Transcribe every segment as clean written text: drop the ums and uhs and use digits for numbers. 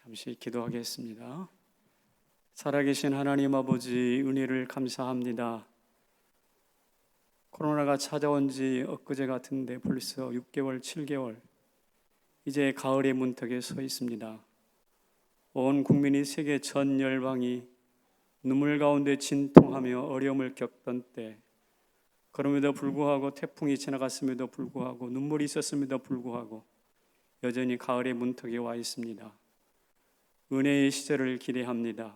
잠시 기도하겠습니다. 살아계신 하나님 아버지, 은혜를 감사합니다. 코로나가 찾아온 지 엊그제 같은데 벌써 6개월, 7개월, 이제 가을의 문턱에 서 있습니다. 온 국민이 세계 전 열방이 눈물 가운데 진통하며 어려움을 겪던 때, 그럼에도 불구하고 태풍이 지나갔음에도 불구하고 눈물이 있었음에도 불구하고 여전히 가을의 문턱에 와 있습니다. 은혜의 시절을 기대합니다.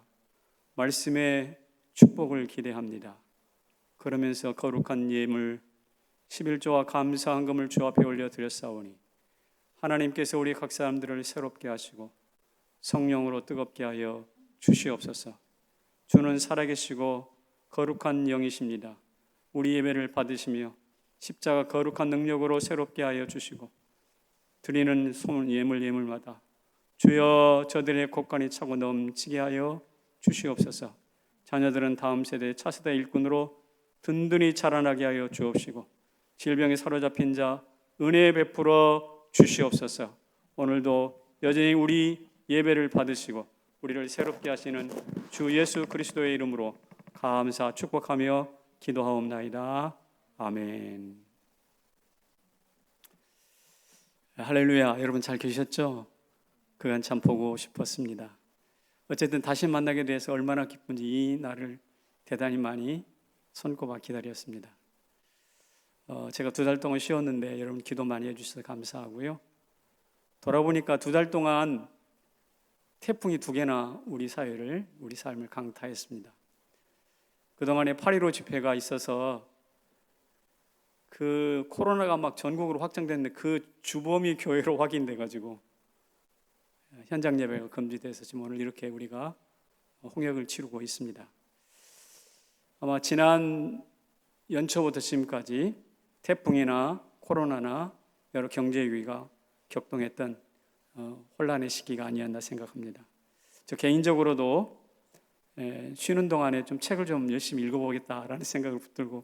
말씀의 축복을 기대합니다. 그러면서 거룩한 예물 11조와 감사 헌금을 주 앞에 올려드렸사오니 하나님께서 우리 각 사람들을 새롭게 하시고 성령으로 뜨겁게 하여 주시옵소서. 주는 살아계시고 거룩한 영이십니다. 우리 예배를 받으시며 십자가 거룩한 능력으로 새롭게 하여 주시고 드리는 소문 예물마다 주여 저들의 곳간이 차고 넘치게 하여 주시옵소서. 자녀들은 다음 세대 차세대 일꾼으로 든든히 자라나게 하여 주옵시고 질병에 사로잡힌 자 은혜 베풀어 주시옵소서. 오늘도 여전히 우리 예배를 받으시고 우리를 새롭게 하시는 주 예수 그리스도의 이름으로 감사 축복하며 기도하옵나이다. 아멘. 할렐루야. 여러분 잘 계셨죠? 그간 참 보고 싶었습니다. 어쨌든 다시 만나게 돼서 얼마나 기쁜지 이 날을 대단히 많이 손꼽아 기다렸습니다. 제가 2달 동안 쉬었는데 여러분 기도 많이 해주셔서 감사하고요. 돌아보니까 2달 동안 태풍이 2개나 우리 사회를, 우리 삶을 강타했습니다. 그동안에 8.15 집회가 있어서 그 코로나가 막 전국으로 확장됐는데 그 주범이 교회로 확인돼가지고 현장 예배가 금지돼서 지금 오늘 이렇게 우리가 홍역을 치르고 있습니다. 아마 지난 연초부터 지금까지 태풍이나 코로나나 여러 경제 위기가 격동했던 혼란의 시기가 아니었나 생각합니다. 저 개인적으로도 쉬는 동안에 좀 책을 좀 열심히 읽어보겠다라는 생각을 붙들고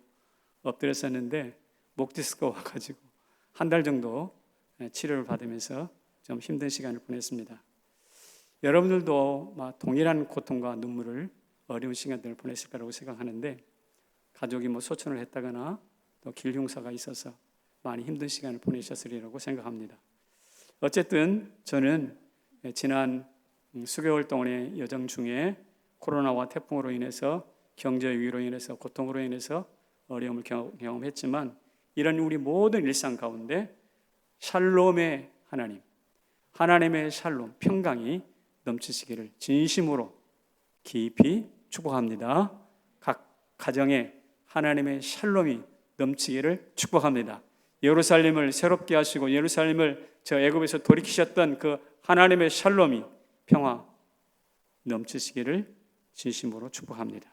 엎드렸었는데 목 디스크가 와가지고 한 달 정도 치료를 받으면서 좀 힘든 시간을 보냈습니다. 여러분들도 동일한 고통과 눈물을 어려운 시간들을 보냈을 거라고 생각하는데 가족이 소천을 했다거나 또 길 흉사가 있어서 많이 힘든 시간을 보내셨으리라고 생각합니다. 어쨌든 저는 지난 수개월 동안의 여정 중에 코로나와 태풍으로 인해서 경제 위기로 인해서 고통으로 인해서 어려움을 경험했지만 이런 우리 모든 일상 가운데 샬롬의 하나님, 하나님의 샬롬, 평강이 넘치시기를 진심으로 깊이 축복합니다. 각 가정에 하나님의 샬롬이 넘치기를 축복합니다. 예루살렘을 새롭게 하시고 예루살렘을 저 애굽에서 돌이키셨던 그 하나님의 샬롬이 평화 넘치시기를 진심으로 축복합니다.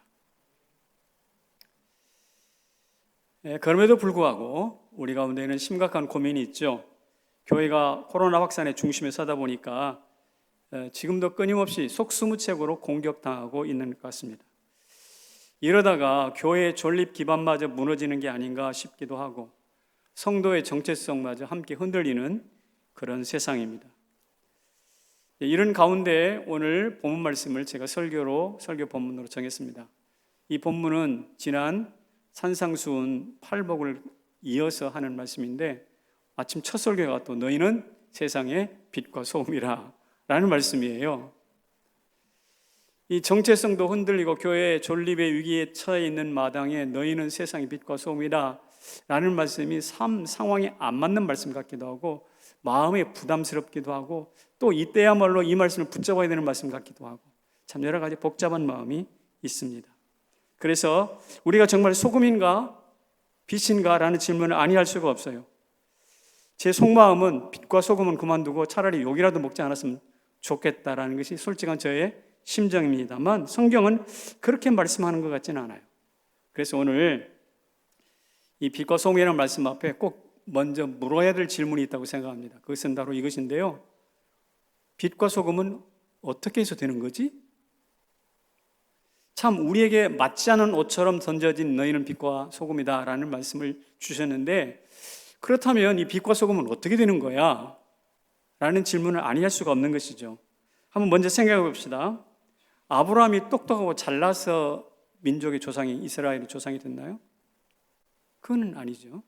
그럼에도 불구하고 우리 가운데는 심각한 고민이 있죠. 교회가 코로나 확산의 중심에 서다 보니까 지금도 끊임없이 속수무책으로 공격당하고 있는 것 같습니다. 이러다가 교회의 존립 기반마저 무너지는 게 아닌가 싶기도 하고 성도의 정체성마저 함께 흔들리는 그런 세상입니다. 이런 가운데 오늘 본문 말씀을 제가 설교 본문으로 정했습니다. 이 본문은 지난 산상수훈 팔복을 이어서 하는 말씀인데 아침 첫 설교가 또 너희는 세상의 빛과 소금이라 라는 말씀이에요. 이 정체성도 흔들리고 교회의 존립의 위기에 처해 있는 마당에 너희는 세상의 빛과 소금이라 라는 말씀이 상황에 안 맞는 말씀 같기도 하고 마음에 부담스럽기도 하고 또 이때야말로 이 말씀을 붙잡아야 되는 말씀 같기도 하고 참 여러 가지 복잡한 마음이 있습니다. 그래서 우리가 정말 소금인가 빛인가 라는 질문을 아니할 수가 없어요. 제 속마음은 빛과 소금은 그만두고 차라리 욕이라도 먹지 않았으면 좋겠다라는 것이 솔직한 저의 심정입니다만 성경은 그렇게 말씀하는 것 같지는 않아요. 그래서 오늘 이 빛과 소금이라는 말씀 앞에 꼭 먼저 물어야 될 질문이 있다고 생각합니다. 그것은 바로 이것인데요. 빛과 소금은 어떻게 해서 되는 거지? 참 우리에게 맞지 않은 옷처럼 던져진 너희는 빛과 소금이다 라는 말씀을 주셨는데 그렇다면 이 빛과 소금은 어떻게 되는 거야? 라는 질문을 아니할 수가 없는 것이죠. 한번 먼저 생각해 봅시다. 아브라함이 똑똑하고 잘나서 민족의 조상이 이스라엘의 조상이 됐나요? 그건 아니죠.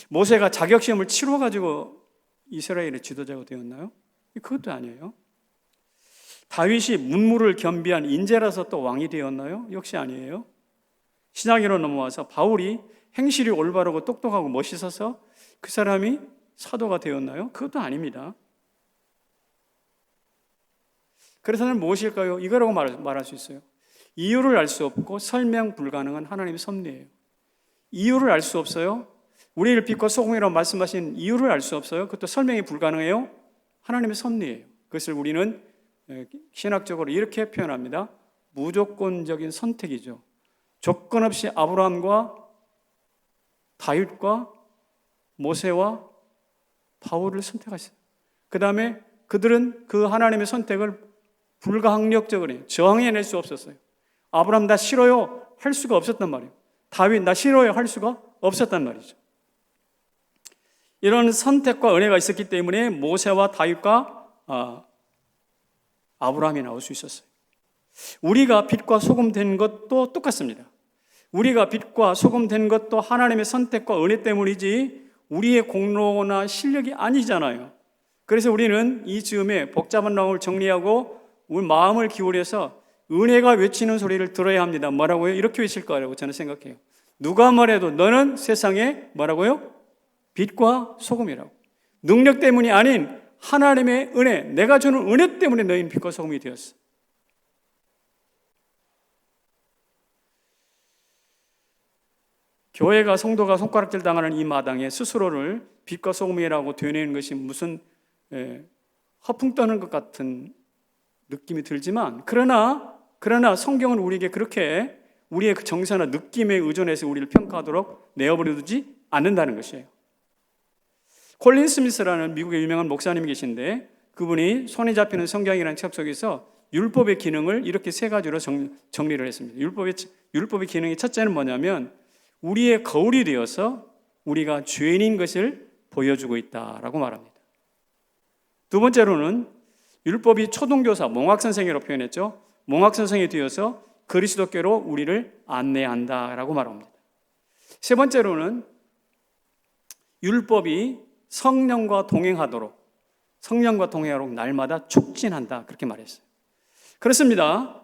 모세가 자격시험을 치러가지고 이스라엘의 지도자가 되었나요? 그것도 아니에요. 다윗이 문무를 겸비한 인재라서 또 왕이 되었나요? 역시 아니에요. 신약으로 넘어와서 바울이 행실이 올바르고 똑똑하고 멋있어서 그 사람이 사도가 되었나요? 그것도 아닙니다. 그래서는 무엇일까요? 이거라고 말할 수 있어요. 이유를 알 수 없고 설명 불가능한 하나님의 섭리예요. 이유를 알 수 없어요. 우리를 빛과 소금이라고 말씀하신 이유를 알 수 없어요. 그것도 설명이 불가능해요. 하나님의 섭리예요. 그것을 우리는 신학적으로 이렇게 표현합니다. 무조건적인 선택이죠. 조건 없이 아브라함과 다윗과 모세와 바울을 선택하셨어요. 그 다음에 그들은 그 하나님의 선택을 불가항력적으로 저항해낼 수 없었어요. 아브라함 나 싫어요 할 수가 없었단 말이에요. 다윗 나 싫어요 할 수가 없었단 말이죠. 이런 선택과 은혜가 있었기 때문에 모세와 다윗과 아브라함이 나올 수 있었어요. 우리가 빛과 소금 된 것도 똑같습니다. 우리가 빛과 소금 된 것도 하나님의 선택과 은혜 때문이지 우리의 공로나 실력이 아니잖아요. 그래서 우리는 이 즈음에 복잡한 내용을 정리하고 우리 마음을 기울여서 은혜가 외치는 소리를 들어야 합니다. 뭐라고요? 이렇게 외칠 거라고 저는 생각해요. 누가 말해도 너는 세상에 뭐라고요? 빛과 소금이라고. 능력 때문이 아닌 하나님의 은혜, 내가 주는 은혜 때문에 너희는 빛과 소금이 되었어. 교회가 성도가 손가락질 당하는 이 마당에 스스로를 빛과 소금이라고 되뇌는 것이 무슨 허풍 떠는 것 같은 느낌이 들지만 그러나 성경은 우리에게 그렇게 우리의 그 정서나 느낌에 의존해서 우리를 평가하도록 내어버려두지 않는다는 것이에요. 콜린 스미스라는 미국의 유명한 목사님이 계신데 그분이 손에 잡히는 성경이라는 책 속에서 율법의 기능을 이렇게 세 가지로 정리를 했습니다. 율법의 기능이 첫째는 뭐냐면 우리의 거울이 되어서 우리가 죄인인 것을 보여주고 있다라고 말합니다. 두 번째로는 율법이 초등교사, 몽학선생이라고 표현했죠. 몽학선생이 되어서 그리스도께로 우리를 안내한다라고 말합니다. 세 번째로는 율법이 성령과 동행하도록 날마다 촉진한다 그렇게 말했어요. 그렇습니다.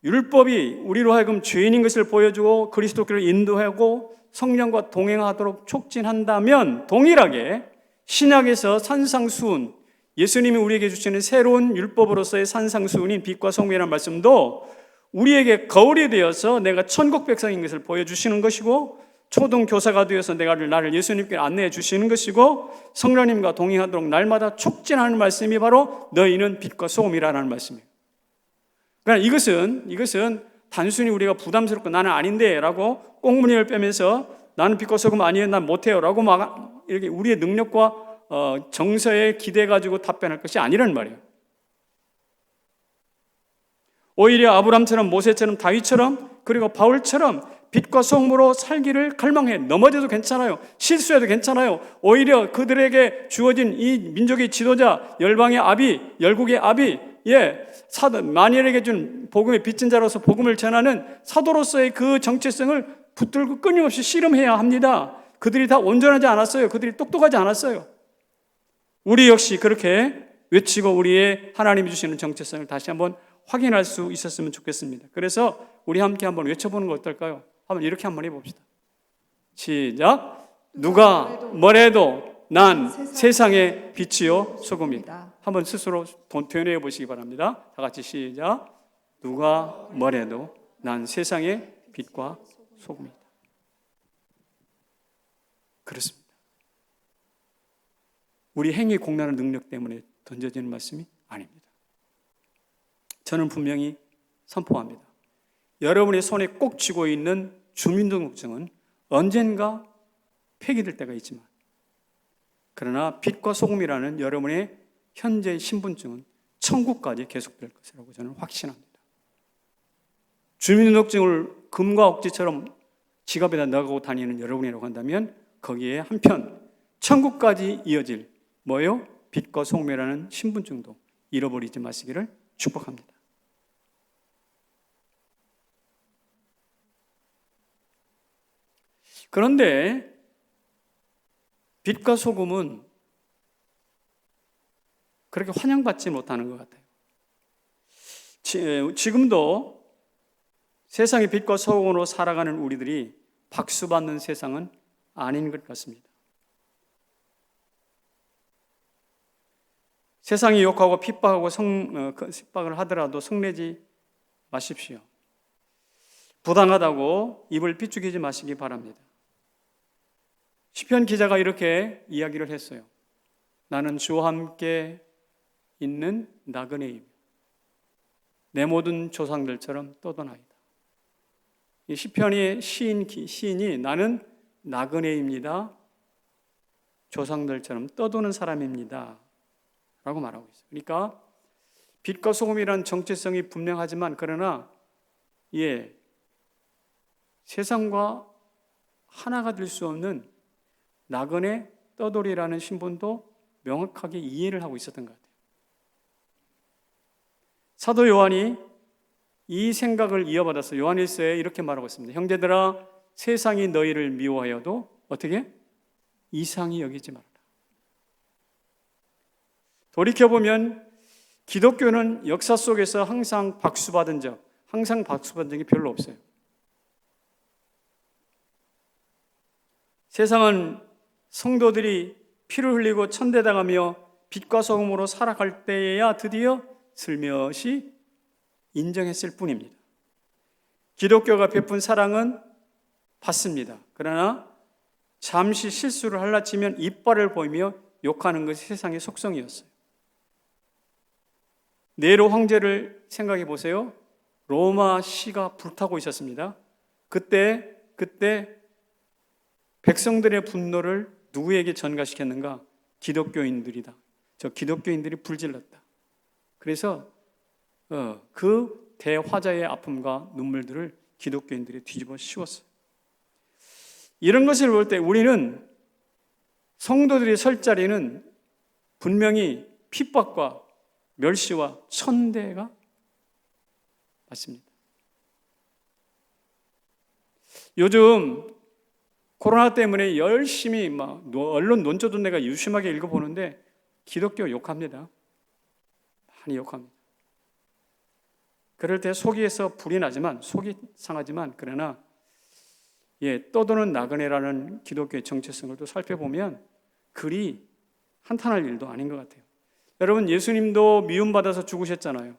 율법이 우리로 하여금 죄인인 것을 보여주고 그리스도께로 인도하고 성령과 동행하도록 촉진한다면 동일하게 신약에서 산상수훈, 예수님이 우리에게 주시는 새로운 율법으로서의 산상수훈인 빛과 소금이라는 말씀도 우리에게 거울이 되어서 내가 천국 백성인 것을 보여주시는 것이고 초등교사가 되어서 나를 예수님께 안내해 주시는 것이고 성령님과 동행하도록 날마다 촉진하는 말씀이 바로 너희는 빛과 소금이라는 말씀이에요. 그러니까 이것은 단순히 우리가 부담스럽고 나는 아닌데 라고 꽁무니를 빼면서 나는 빛과 소금 아니에요 난 못해요 라고 막 이렇게 우리의 능력과 정서에 기대 가지고 답변할 것이 아니라는 말이에요. 오히려 아브람처럼 모세처럼 다윗처럼 그리고 바울처럼 빛과 소금으로 살기를 갈망해. 넘어져도 괜찮아요. 실수해도 괜찮아요. 오히려 그들에게 주어진 이 민족의 지도자, 열방의 아비, 열국의 아비, 만일에게 준 복음의 빚진 자로서 복음을 전하는 사도로서의 그 정체성을 붙들고 끊임없이 씨름해야 합니다. 그들이 다 온전하지 않았어요. 그들이 똑똑하지 않았어요. 우리 역시 그렇게 외치고 우리의 하나님이 주시는 정체성을 다시 한번 확인할 수 있었으면 좋겠습니다. 그래서 우리 함께 한번 외쳐보는 거 어떨까요? 한번 이렇게 한번 해봅시다. 시작. 누가 뭐래도 난 세상의 빛이요 소금이다. 한번 스스로 되뇌어 보시기 바랍니다. 다 같이 시작. 누가 뭐래도 난 세상의 빛과 소금이다. 그렇습니다. 우리 행위 공론의 능력 때문에 던져지는 말씀이 아닙니다. 저는 분명히 선포합니다. 여러분의 손에 꼭 쥐고 있는 주민등록증은 언젠가 폐기될 때가 있지만 그러나 빛과 소금이라는 여러분의 현재 신분증은 천국까지 계속될 것이라고 저는 확신합니다. 주민등록증을 금과 억지처럼 지갑에다 넣고 다니는 여러분이라고 한다면 거기에 한편 천국까지 이어질 뭐예요? 빛과 소금이라는 신분증도 잃어버리지 마시기를 축복합니다. 그런데 빛과 소금은 그렇게 환영받지 못하는 것 같아요. 지금도 세상의 빛과 소금으로 살아가는 우리들이 박수받는 세상은 아닌 것 같습니다. 세상이 욕하고 핍박하고 핍박을 하더라도 성내지 마십시오. 부당하다고 입을 비죽이지 마시기 바랍니다. 시편 기자가 이렇게 이야기를 했어요. 나는 주와 함께 있는 나그네이며 내 모든 조상들처럼 떠도나이다. 이 시편의 시인이 나는 나그네입니다. 조상들처럼 떠도는 사람입니다. 라고 말하고 있어요. 그러니까 빛과 소금이라는 정체성이 분명하지만 그러나 세상과 하나가 될 수 없는 나그네 떠돌이라는 신분도 명확하게 이해를 하고 있었던 것 같아요. 사도 요한이 이 생각을 이어받아서 요한일서에 이렇게 말하고 있습니다. 형제들아, 세상이 너희를 미워하여도 어떻게? 이상히 여기지 말아라. 돌이켜보면 기독교는 역사 속에서 항상 박수받은 적이 별로 없어요. 세상은 성도들이 피를 흘리고 천대당하며 빛과 소금으로 살아갈 때에야 드디어 슬며시 인정했을 뿐입니다. 기독교가 베푼 사랑은 받습니다. 그러나 잠시 실수를 할라치면 이빨을 보이며 욕하는 것이 세상의 속성이었어요. 네로 황제를 생각해 보세요. 로마 시가 불타고 있었습니다. 그때 백성들의 분노를 누구에게 전가시켰는가? 기독교인들이다. 저 기독교인들이 불질렀다. 그래서 그 대화자의 아픔과 눈물들을 기독교인들이 뒤집어 씌웠어요. 이런 것을 볼 때 우리는 성도들이 설 자리는 분명히 핍박과 멸시와 천대가 맞습니다. 요즘 코로나 때문에 열심히 언론 논조도 내가 유심하게 읽어보는데 기독교 욕합니다. 많이 욕합니다. 그럴 때 속에서 불이 나지만 속이 상하지만 그러나 떠도는 나그네라는 기독교의 정체성을 또 살펴보면 그리 한탄할 일도 아닌 것 같아요. 여러분, 예수님도 미움받아서 죽으셨잖아요.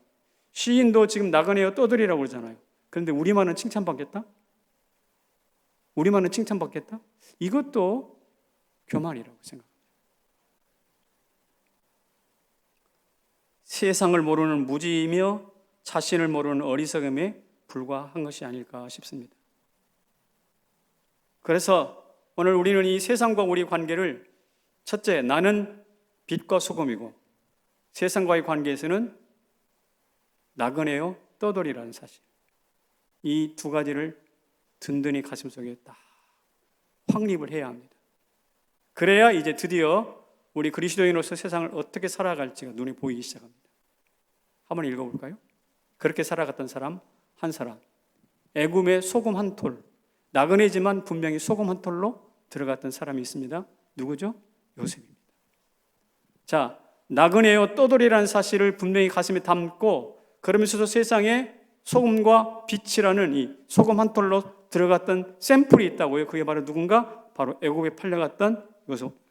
시인도 지금 나그네여 떠들이라고 그러잖아요. 그런데 우리만은 칭찬받겠다? 우리만은 칭찬받겠다? 이것도 교만이라고 생각합니다. 세상을 모르는 무지이며 자신을 모르는 어리석음에 불과한 것이 아닐까 싶습니다. 그래서 오늘 우리는 이 세상과 우리 관계를 첫째, 나는 빛과 소금이고 세상과의 관계에서는 나그네요 떠돌이라는 사실, 이 두 가지를 든든히 가슴속에 딱 확립을 해야 합니다. 그래야 이제 드디어 우리 그리스도인으로서 세상을 어떻게 살아갈지가 눈에 보이기 시작합니다. 한번 읽어볼까요? 그렇게 살아갔던 사람 한 사람, 애굽의 소금 한 톨, 나그네지만 분명히 소금 한 톨로 들어갔던 사람이 있습니다. 누구죠? 요셉입니다. 자, 나그네요 떠돌이라는 사실을 분명히 가슴에 담고 그러면서도 세상에 소금과 빛이라는 이 소금 한 톨로 들어갔던 샘플이 있다고요. 그게 바로 누군가? 바로 애굽에 팔려갔던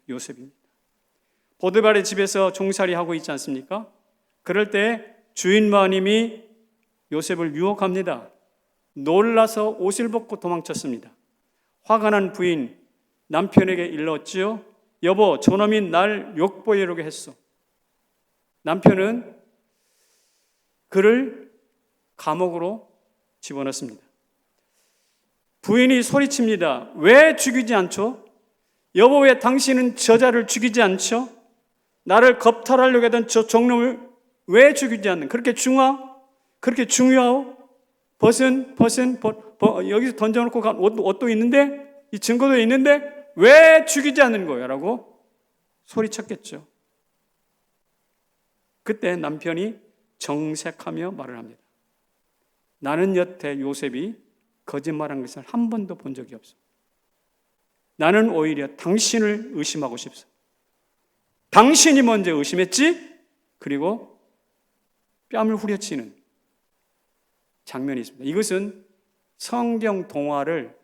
요셉입니다. 보드발의 집에서 종살이하고 있지 않습니까? 그럴 때 주인 마님이 요셉을 유혹합니다. 놀라서 옷을 벗고 도망쳤습니다. 화가 난 부인 남편에게 일렀지요. 여보, 저놈이 날 욕보이려고 했어. 남편은 그를 감옥으로 집어넣습니다. 부인이 소리칩니다. 왜 죽이지 않죠? 여보, 왜 당신은 저자를 죽이지 않죠? 나를 겁탈하려고 하던 저 종놈을 왜 죽이지 않는? 그렇게 중요하오? 여기서 던져놓고 간 옷도 있는데, 이 증거도 있는데 왜 죽이지 않는 거야? 라고 소리쳤겠죠. 그때 남편이 정색하며 말을 합니다. 나는 여태 요셉이 거짓말한 것을 한 번도 본 적이 없어. 나는 오히려 당신을 의심하고 싶어. 당신이 먼저 의심했지? 그리고 뺨을 후려치는 장면이 있습니다. 이것은 성경 동화를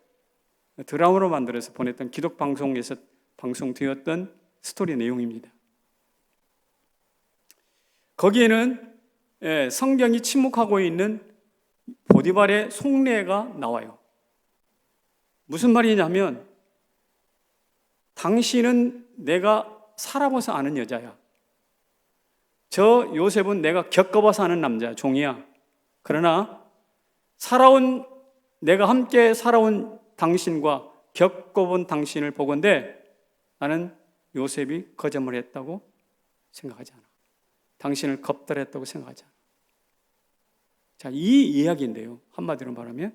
드라마로 만들어서 보냈던 기독 방송에서 방송되었던 스토리 내용입니다. 거기에는 성경이 침묵하고 있는 보디발의 속내가 나와요. 무슨 말이냐면 당신은 내가 살아봐서 아는 여자야. 저 요셉은 내가 겪어봐서 아는 남자야. 종이야. 그러나 내가 함께 살아온 당신과 겪어본 당신을 보건대 나는 요셉이 거짓말했다고 생각하지 않아. 당신을 겁달했다고 생각하지 않아. 자, 이 이야기인데요. 한마디로 말하면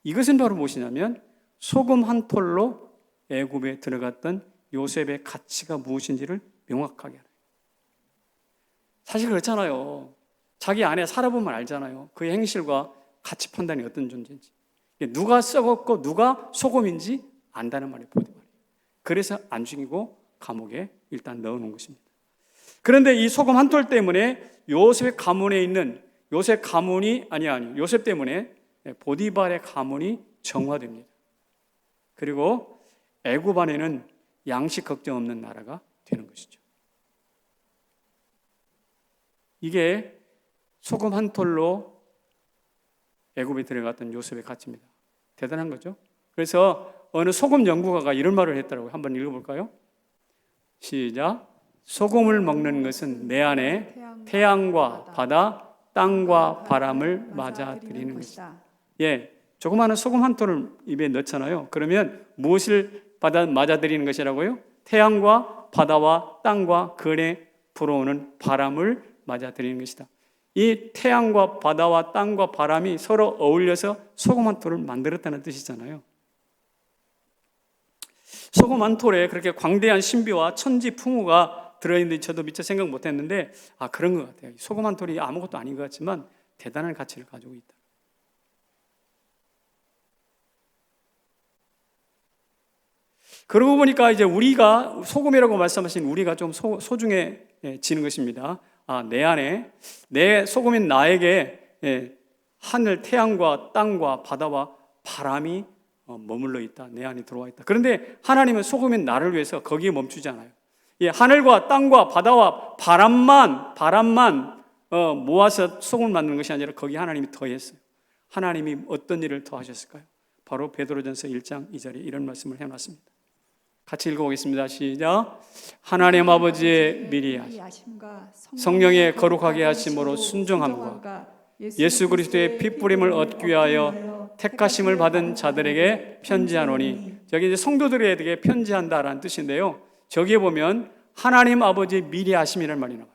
이것은 바로 무엇이냐면 소금 한 톨로 애굽에 들어갔던 요셉의 가치가 무엇인지를 명확하게 알아요. 사실 그렇잖아요. 자기 안에 살아보면 알잖아요. 그의 행실과 가치 판단이 어떤 존재인지. 누가 썩었고 누가 소금인지 안다는 말이에요. 보디발이. 그래서 안 죽이고 감옥에 일단 넣어놓은 것입니다. 그런데 이 소금 한 톨 때문에 요셉 가문에 있는 요셉 때문에 보디발의 가문이 정화됩니다. 그리고 애굽 안에는 양식 걱정 없는 나라가 되는 것이죠. 이게 소금 한 톨로 애굽에 들어갔던 요셉의 가치입니다. 대단한 거죠. 그래서 어느 소금 연구가가 이런 말을 했더라고요. 한번 읽어볼까요? 시작. 소금을 먹는 것은 내 안에 태양과 바다, 땅과 바람을 맞아들이는 것이다. 조그마한 소금 한 톨을 입에 넣잖아요. 그러면 무엇을 맞아들이는 것이라고요? 태양과 바다와 땅과 그 안에 불어오는 바람을 맞아들이는 것이다. 이 태양과 바다와 땅과 바람이 서로 어울려서 소금 한 톨을 만들었다는 뜻이잖아요. 소금 한 톨에 그렇게 광대한 신비와 천지 풍우가 들어있는데 저도 미처 생각 못했는데 그런 것 같아요. 소금 한 톨이 아무것도 아닌 것 같지만 대단한 가치를 가지고 있다. 그러고 보니까 이제 우리가 소금이라고 말씀하신 우리가 좀 소중해지는 것입니다. 내 안에 내 소금인 나에게 하늘 태양과 땅과 바다와 바람이 머물러 있다. 내 안에 들어와 있다. 그런데 하나님은 소금인 나를 위해서 거기에 멈추지 않아요. 하늘과 땅과 바다와 바람만 모아서 소금을 만드는 것이 아니라 거기 하나님이 더했어요. 하나님이 어떤 일을 더하셨을까요? 바로 베드로전서 1장 2절에 이런 말씀을 해놨습니다. 같이 읽어보겠습니다. 시작. 하나님 아버지의 미리 하심과 성령의 거룩하게 하심으로 순종함과 예수 그리스도의 피 뿌림을 얻기 위하여 택하심을 받은 자들에게 편지하노니, 여기 이제 성도들에게 편지한다라는 뜻인데요. 저기에 보면 하나님 아버지의 미리 하심이라는 말이 나와요.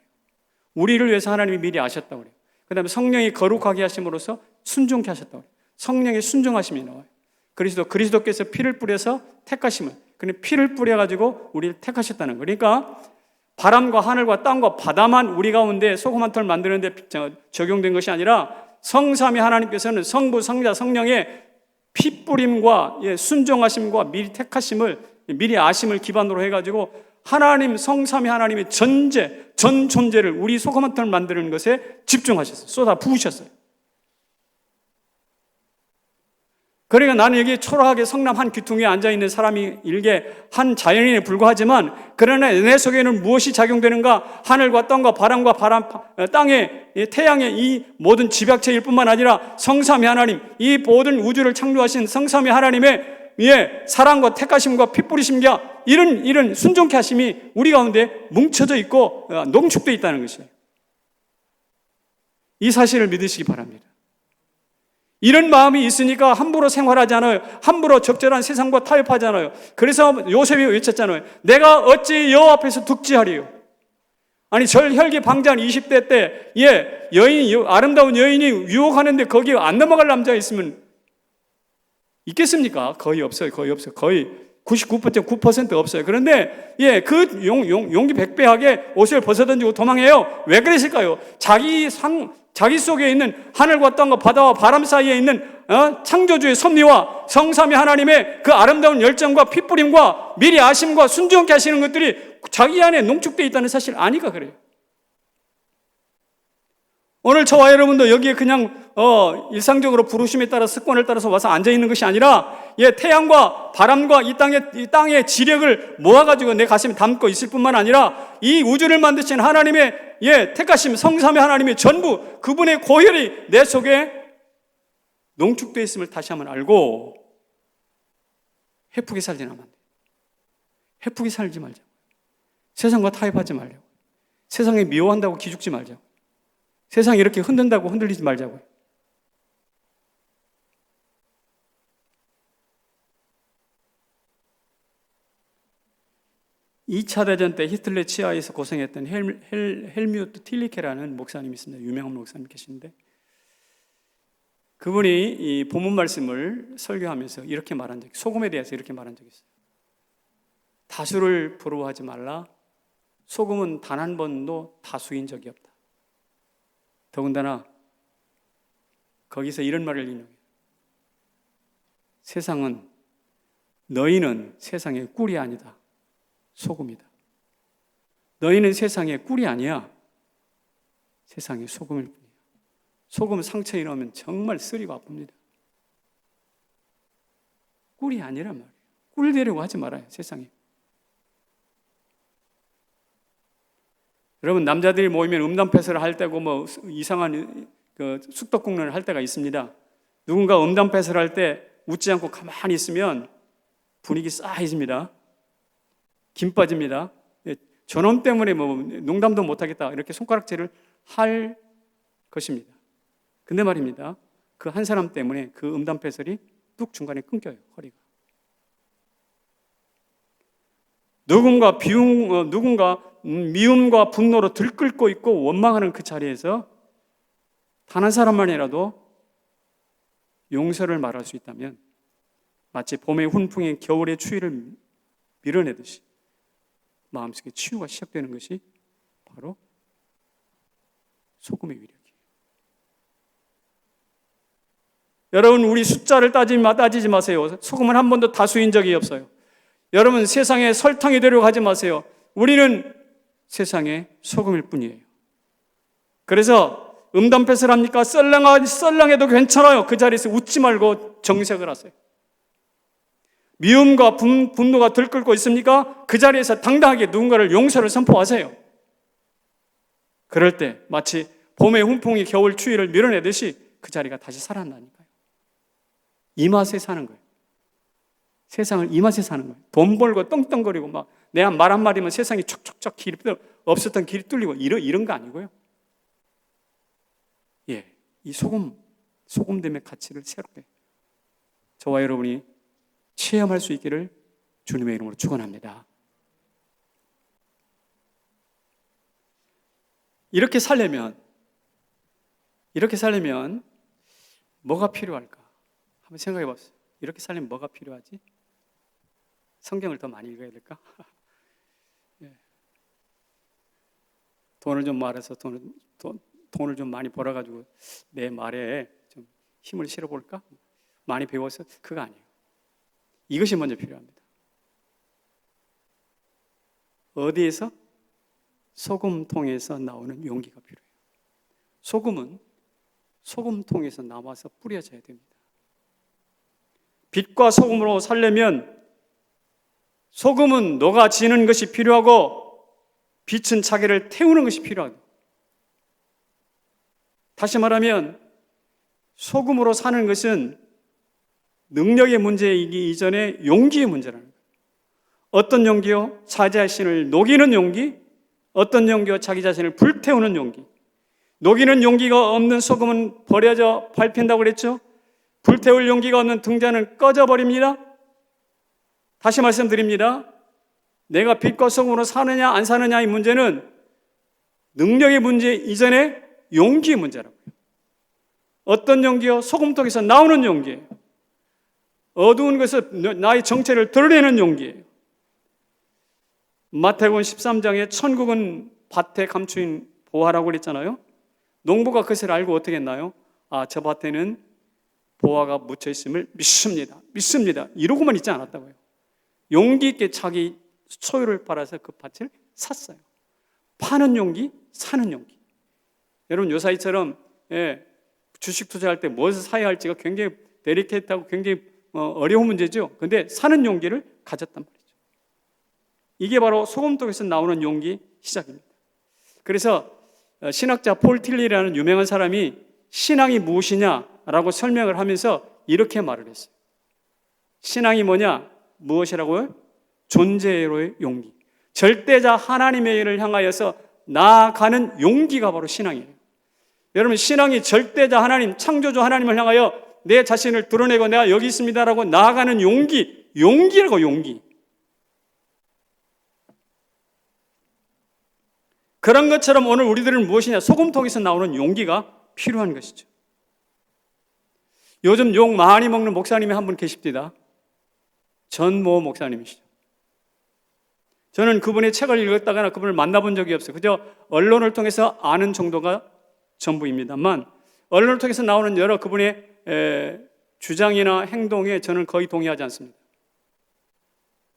우리를 위해서 하나님이 미리 아셨다고 그래요. 그 다음에 성령이 거룩하게 하심으로써 순종케 하셨다고 그래요. 성령의 순종하심이 나와요. 그리스도께서 피를 뿌려서 택하심을, 그런데 피를 뿌려가지고 우리를 택하셨다는 거예요. 그러니까 바람과 하늘과 땅과 바다만 우리 가운데 소금 한 톨 만드는데 적용된 것이 아니라 성삼위 하나님께서는 성부, 성자, 성령의 피 뿌림과 순종하심과 미리 택하심을, 미리 아심을 기반으로 해가지고 하나님, 성삼위 하나님의 전 존재를 우리 소금 한 톨 만드는 것에 집중하셨어요. 쏟아 부으셨어요. 그러니까 나는 여기 초라하게 성남 한 귀퉁이에 앉아있는 사람이 일개 한 자연인에 불과하지만, 그러나 내 속에는 무엇이 작용되는가? 하늘과 땅과 바람과 땅의 태양의 이 모든 집약체일 뿐만 아니라 성삼위 하나님, 이 모든 우주를 창조하신 성삼위 하나님의 사랑과 택하심과 핏뿌리심과 이런 순종케 하심이 우리 가운데 뭉쳐져 있고 농축되어 있다는 것이에요. 이 사실을 믿으시기 바랍니다. 이런 마음이 있으니까 함부로 생활하지 않아요. 함부로 적절한 세상과 타협하지 않아요. 그래서 요셉이 외쳤잖아요. 내가 어찌 여호와 앞에서 득지하리요. 아니 혈기 방자한 20대 때 아름다운 여인이 유혹하는데 거기에 안 넘어갈 남자가 있으면 있겠습니까? 거의 없어요. 거의 99.9% 없어요. 그런데 그 용기 백배하게 옷을 벗어던지고 도망해요. 왜 그랬을까요? 자기 속에 있는 하늘과 땅과 바다와 바람 사이에 있는 창조주의 섭리와 성삼위 하나님의 그 아름다운 열정과 핏부림과 미리 아심과 순종케 하시는 것들이 자기 안에 농축되어 있다는 사실 아니까 그래요. 오늘 저와 여러분도 여기에 그냥 일상적으로 부르심에 따라 습관을 따라서 와서 앉아 있는 것이 아니라 태양과 바람과 이 땅의 지력을 모아가지고 내 가슴에 담고 있을 뿐만 아니라 이 우주를 만드신 하나님의 택하심 성삼위 하나님의 전부 그분의 고혈이 내 속에 농축되어 있음을 다시 한번 알고 헤프게 살지 않으면 안 돼요. 헤프게 살지 말자고. 세상과 타협하지 말자고. 세상에 미워한다고 기죽지 말자고. 세상이 이렇게 흔든다고 흔들리지 말자고요. (2차) 대전 때 히틀러 치하에서 고생했던 헬뮤트 틸리케라는 목사님이 있습니다. 유명한 목사님 계신데 그분이 이 본문 말씀을 설교하면서 이렇게 말한 적이 소금에 대해서 이렇게 말한 적이 있어요. 다수를 부러워하지 말라. 소금은 단 한 번도 다수인 적이 없다. 더군다나 거기서 이런 말을 인용해요. 너희는 세상의 꿀이 아니다. 소금이다. 너희는 세상의 꿀이 아니야. 세상의 소금일 뿐이야. 소금 상처에 넣으면 정말 쓰리고 아픕니다. 꿀이 아니란 말이에요. 꿀 되려고 하지 말아요, 세상에. 여러분, 남자들이 모이면 음담패설을 할 때고 이상한 쑥떡국론을 할 때가 있습니다. 누군가 음담패설을 할 때 웃지 않고 가만히 있으면 분위기 싸해집니다. 김 빠집니다. 저놈 때문에 농담도 못하겠다 이렇게 손가락질을 할 것입니다. 근데 말입니다. 그 한 사람 때문에 그 음담패설이 뚝 중간에 끊겨요, 허리가. 누군가 미움과 분노로 들끓고 있고 원망하는 그 자리에서 단 한 사람만이라도 용서를 말할 수 있다면 마치 봄의 훈풍이 겨울의 추위를 밀어내듯이 마음속에 치유가 시작되는 것이 바로 소금의 위력이에요. 여러분, 우리 숫자를 따지지 마세요. 소금은 한 번도 다수인 적이 없어요. 여러분, 세상에 설탕이 되려고 하지 마세요. 우리는 세상의 소금일 뿐이에요. 그래서 음담패설 합니까? 썰렁해도 괜찮아요. 그 자리에서 웃지 말고 정색을 하세요. 미움과 분노가 들끓고 있습니까? 그 자리에서 당당하게 누군가를 용서를 선포하세요. 그럴 때 마치 봄의 훈풍이 겨울 추위를 밀어내듯이 그 자리가 다시 살아나니까요. 이 맛에 사는 거예요. 세상을 이 맛에 사는 거예요. 돈 벌고 떵떵거리고 막 내가 말 한마디면 세상이 촉촉촉 없었던 길이 뚫리고 이런 거 아니고요. 이 소금됨의 가치를 새롭게 저와 여러분이 체험할 수 있기를 주님의 이름으로 축원합니다. 이렇게 살려면 뭐가 필요할까? 한번 생각해 보세요. 이렇게 살려면 뭐가 필요하지? 성경을 더 많이 읽어야 될까? 돈을 좀 말해서 돈을 좀 많이 벌어가지고 내 말에 좀 힘을 실어볼까? 많이 배워서 그거 아니에요. 이것이 먼저 필요합니다. 어디에서? 소금통에서 나오는 용기가 필요해요. 소금은 소금통에서 나와서 뿌려져야 됩니다. 빛과 소금으로 살려면 소금은 녹아지는 것이 필요하고 빛은 자기를 태우는 것이 필요하고, 다시 말하면 소금으로 사는 것은 능력의 문제이기 이전에 용기의 문제라는 거예요. 어떤 용기요? 자기 자신을 녹이는 용기, 어떤 용기요? 자기 자신을 불태우는 용기. 녹이는 용기가 없는 소금은 버려져 밟힌다고 그랬죠? 불태울 용기가 없는 등잔은 꺼져버립니다. 다시 말씀드립니다. 내가 빛과 소금으로 사느냐 안 사느냐의 문제는 능력의 문제 이전에 용기의 문제라고요. 어떤 용기요? 소금통에서 나오는 용기예요. 어두운 것에서 나의 정체를 드러내는 용기예요. 마태복음 13장에 천국은 밭에 감추인 보화라고 그랬잖아요. 농부가 그것을 알고 어떻게 했나요? 아, 저 밭에는 보화가 묻혀 있음을 믿습니다. 믿습니다. 이러고만 있지 않았다고요. 용기 있게 자기 소유를 팔아서 그 밭을 샀어요. 파는 용기, 사는 용기. 여러분 요사이처럼 주식 투자할 때 무엇을 사야 할지가 굉장히 데리케이트하고 굉장히 어려운 문제죠. 그런데 사는 용기를 가졌단 말이죠. 이게 바로 소금통에서 나오는 용기 시작입니다. 그래서 신학자 폴 틸리라는 유명한 사람이 신앙이 무엇이냐라고 설명을 하면서 이렇게 말을 했어요. 신앙이 뭐냐? 무엇이라고요? 존재로의 용기. 절대자 하나님의 일을 향하여서 나아가는 용기가 바로 신앙이에요. 여러분 신앙이 절대자 하나님, 창조주 하나님을 향하여 내 자신을 드러내고 내가 여기 있습니다라고 나아가는 용기라고 용기. 그런 것처럼 오늘 우리들은 무엇이냐? 소금통에서 나오는 용기가 필요한 것이죠. 요즘 욕 많이 먹는 목사님이 한 분 계십니다. 전모 목사님이시죠. 저는 그분의 책을 읽었다거나 그분을 만나본 적이 없어요. 그저 언론을 통해서 아는 정도가 전부입니다만 언론을 통해서 나오는 여러 그분의 주장이나 행동에 저는 거의 동의하지 않습니다.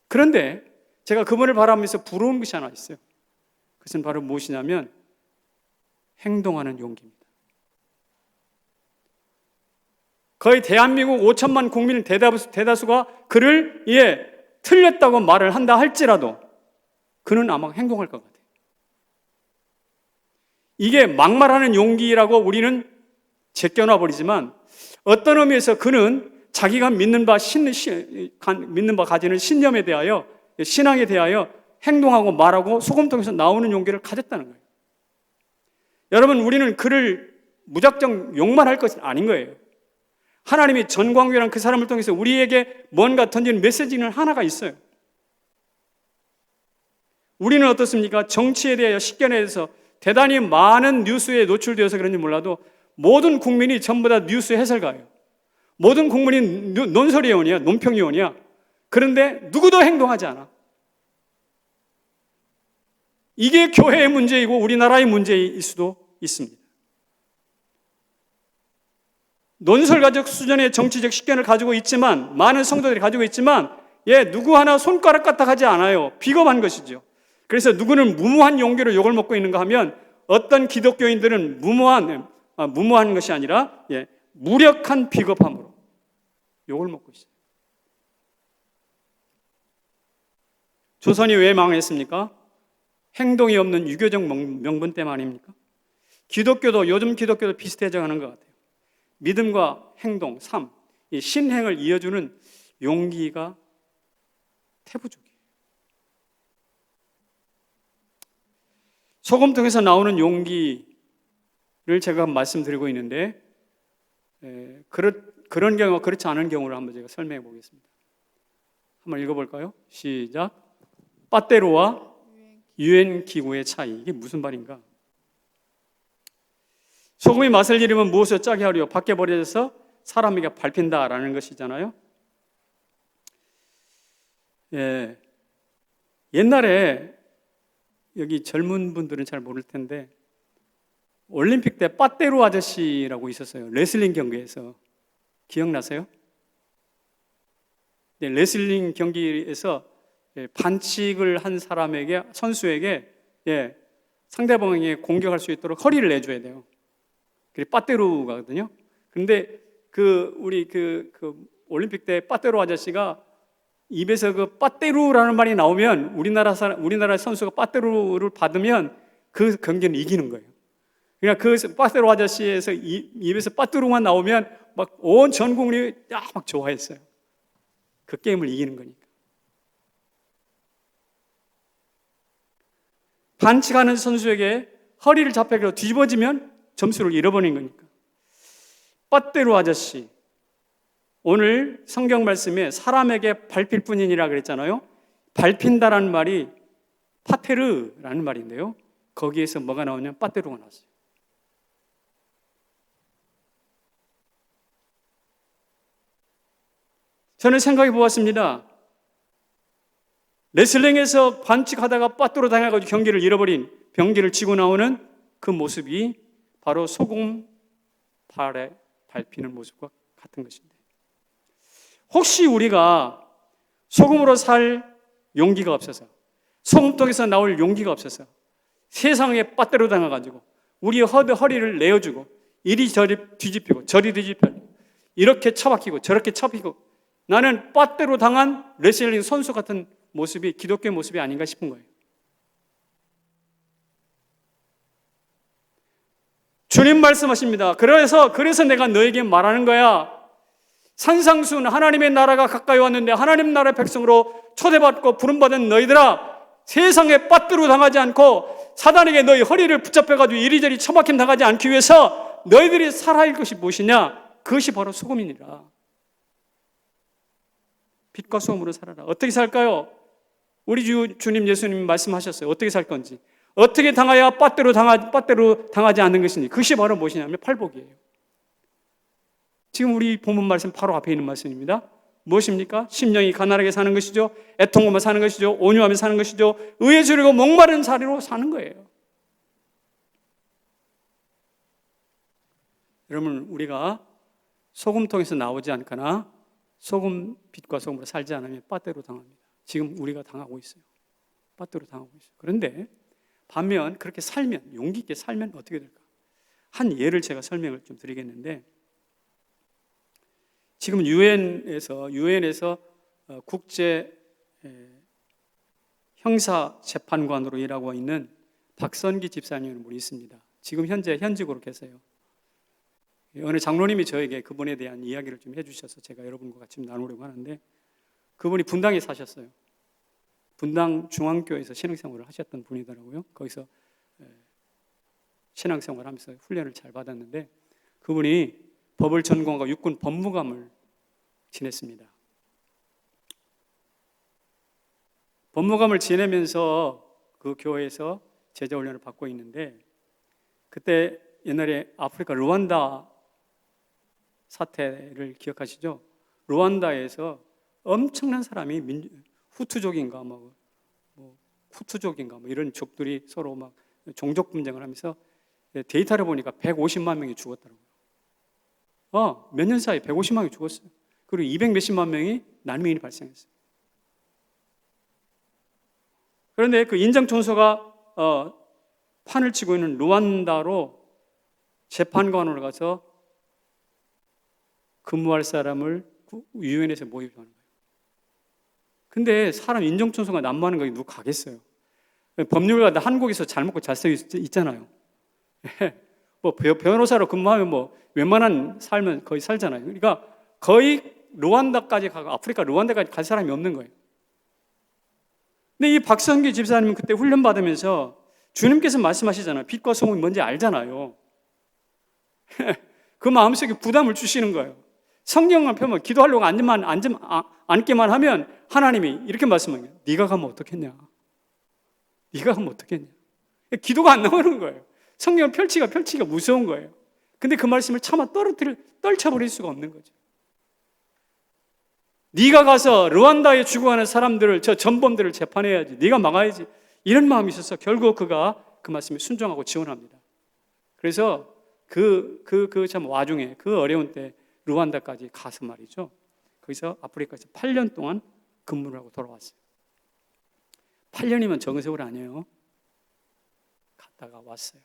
그런데 제가 그분을 바라보면서 부러운 것이 하나 있어요. 그것은 바로 무엇이냐면 행동하는 용기입니다. 거의 대한민국 5천만 국민 대다수가 그를 틀렸다고 말을 한다 할지라도 그는 아마 행동할 것 같아요. 이게 막말하는 용기라고 우리는 제껴놔 버리지만 어떤 의미에서 그는 자기가 믿는 바 가지는 신념에 대하여 신앙에 대하여 행동하고 말하고 소금통에서 나오는 용기를 가졌다는 거예요. 여러분 우리는 그를 무작정 욕만 할 것은 아닌 거예요. 하나님이 전광규라는 그 사람을 통해서 우리에게 뭔가 던지는 메시지는 하나가 있어요. 우리는 어떻습니까? 정치에 대하여 식견에 대해서 대단히 많은 뉴스에 노출되어서 그런지 몰라도 모든 국민이 전부 다 뉴스 해설가예요. 모든 국민이 논설위원이야, 논평위원이야. 그런데 누구도 행동하지 않아. 이게 교회의 문제이고 우리나라의 문제일 수도 있습니다. 논설가적 수준의 정치적 식견을 가지고 있지만 많은 성도들이 가지고 있지만 누구 하나 손가락 까딱하지 않아요. 비겁한 것이죠. 그래서 누구는 무모한 용기로 욕을 먹고 있는가 하면 어떤 기독교인들은 무모한 것이 아니라 무력한 비겁함으로 욕을 먹고 있어요. 조선이 왜 망했습니까? 행동이 없는 유교적 명분 때문 아닙니까? 요즘 기독교도 비슷해져 가는 것 같아요. 믿음과 행동, 삶, 이 신행을 이어주는 용기가 태부족이에요. 소금통에서 나오는 용기를 제가 말씀드리고 있는데 그런 경우와 그렇지 않은 경우를 한번 제가 설명해 보겠습니다. 한번 읽어볼까요? 시작. 빠떼로와 유엔기구의 차이. 이게 무슨 말인가? 소금이 맛을 잃으면 무엇을 짜게 하려? 밖에 버려져서 사람에게 밟힌다라는 것이잖아요. 옛날에 여기 젊은 분들은 잘 모를 텐데 올림픽 때 빠떼로 아저씨라고 있었어요. 레슬링 경기에서. 기억나세요? 레슬링 경기에서 반칙을 한 선수에게 상대방에게 공격할 수 있도록 허리를 내줘야 돼요. 그게 빠떼로거든요. 그런데 우리 올림픽 때 빠떼로 아저씨가 입에서 그 빠떼루라는 말이 나오면 우리나라 선수가 빠떼루를 받으면 그 경기는 이기는 거예요. 그러니까 그 빠떼루 아저씨에서 입에서 빠떼루만 나오면 막 온 전 국민이 막 좋아했어요. 그 게임을 이기는 거니까. 반칙하는 선수에게 허리를 잡혀서 뒤집어지면 점수를 잃어버린 거니까. 빠떼루 아저씨. 오늘 성경 말씀에 사람에게 밟힐 뿐이니라 그랬잖아요. 밟힌다라는 말이 파테르라는 말인데요. 거기에서 뭐가 나오냐면 빠떼루가 나왔어요. 저는 생각해 보았습니다. 레슬링에서 반칙하다가 빠뜨려 당해가지고 경기를 잃어버린, 병기를 쥐고 나오는 그 모습이 바로 소금 발에 밟히는 모습과 같은 것인데, 혹시 우리가 소금으로 살 용기가 없어서, 소금통에서 나올 용기가 없어서 세상에 빠뜨려 당해가지고 우리 허리를 내어주고 이리저리 뒤집히고 저리 뒤집히고 이렇게 처박히고 저렇게 처박히고 나는 빠뜨려 당한 레슬링 선수 같은 모습이 기독교의 모습이 아닌가 싶은 거예요. 주님 말씀하십니다. 그래서 내가 너에게 말하는 거야. 산상수훈 하나님의 나라가 가까이 왔는데 하나님 나라의 백성으로 초대받고 부름받은 너희들아, 세상에 빠뜨려 당하지 않고 사단에게 너희 허리를 붙잡혀가지고 이리저리 처박힘 당하지 않기 위해서 너희들이 살아야 할 것이 무엇이냐? 그것이 바로 소금이니라. 빛과 소금으로 살아라. 어떻게 살까요? 우리 주님 예수님이 말씀하셨어요. 어떻게 살 건지. 어떻게 당해야 빠뜨려 당하지 않는 것인지. 그것이 바로 무엇이냐면 팔복이에요. 지금 우리 본문 말씀 바로 앞에 있는 말씀입니다. 무엇입니까? 심령이 가난하게 사는 것이죠. 애통하며 사는 것이죠. 온유하며 사는 것이죠. 의에 주려고 목마른 자리로 사는 거예요. 여러분, 우리가 소금통에서 나오지 않거나 소금, 빛과 소금으로 살지 않으면 빠뜨려 당합니다. 지금 우리가 당하고 있어요. 빠뜨려 당하고 있어요. 그런데 반면 그렇게 살면, 용기 있게 살면 어떻게 될까? 한 예를 제가 설명을 좀 드리겠는데, 지금 유엔에서 국제 형사재판관으로 일하고 있는 박선기 집사님이라는 분이 있습니다. 지금 현재 현직으로 계세요. 어느 장로님이 저에게 그분에 대한 이야기를 좀 해주셔서 제가 여러분과 같이 나누려고 하는데, 그분이 분당에 사셨어요. 분당 중앙교회에서 신앙생활을 하셨던 분이더라고요. 거기서 신앙생활을 하면서 훈련을 잘 받았는데, 그분이 법을 전공하고 육군 법무감을 지냈습니다. 법무감을 지내면서 그 교회에서 제자훈련을 받고 있는데, 그때 옛날에 아프리카 루안다 사태를 기억하시죠? 루안다에서 엄청난 사람이 후투족인가 후투족인가 이런 족들이 서로 막 종족 분쟁을 하면서 데이터를 보니까 150만 명이 죽었더라고요. 몇 년 사이에 150만 명이 죽었어요. 그리고 200 몇십만 명이 난민이 발생했어요. 그런데 그 인정천소가 판을 치고 있는 루안다로 재판관으로 가서 근무할 사람을 유엔에서 모집하는 거예요. 근데 사람 인정천소가 난무하는 거 누구 가겠어요? 법률가 한국에서 잘 먹고 잘 써 있잖아요. 뭐 변호사로 근무하면 뭐 웬만한 삶은 거의 살잖아요. 그러니까 거의 루안다까지 가고 아프리카 루안다까지 갈 사람이 없는 거예요. 근데 이 박선기 집사님은 그때 훈련 받으면서 주님께서 말씀하시잖아요. 빛과 소금이 뭔지 알잖아요. 그 마음속에 부담을 주시는 거예요. 성경만 펴면 기도하려고 앉기만 하면 하나님이 이렇게 말씀하는 거예요. 네가 가면 어떻겠냐? 네가 가면 어떻겠냐? 기도가 안 나오는 거예요. 성경을 펼치기가 무서운 거예요. 근데 그 말씀을 차마 떨쳐버릴 수가 없는 거죠. 네가 가서 르완다에 죽어가는 사람들을, 저 전범들을 재판해야지. 네가 막아야지. 이런 마음이 있어서 결국 그가 그 말씀에 순종하고 지원합니다. 그래서 참 와중에 그 어려운 때 르완다까지 가서 말이죠. 거기서 아프리카에서 8년 동안 근무를 하고 돌아왔어요. 8년이면 적은 세월 아니에요. 갔다가 왔어요.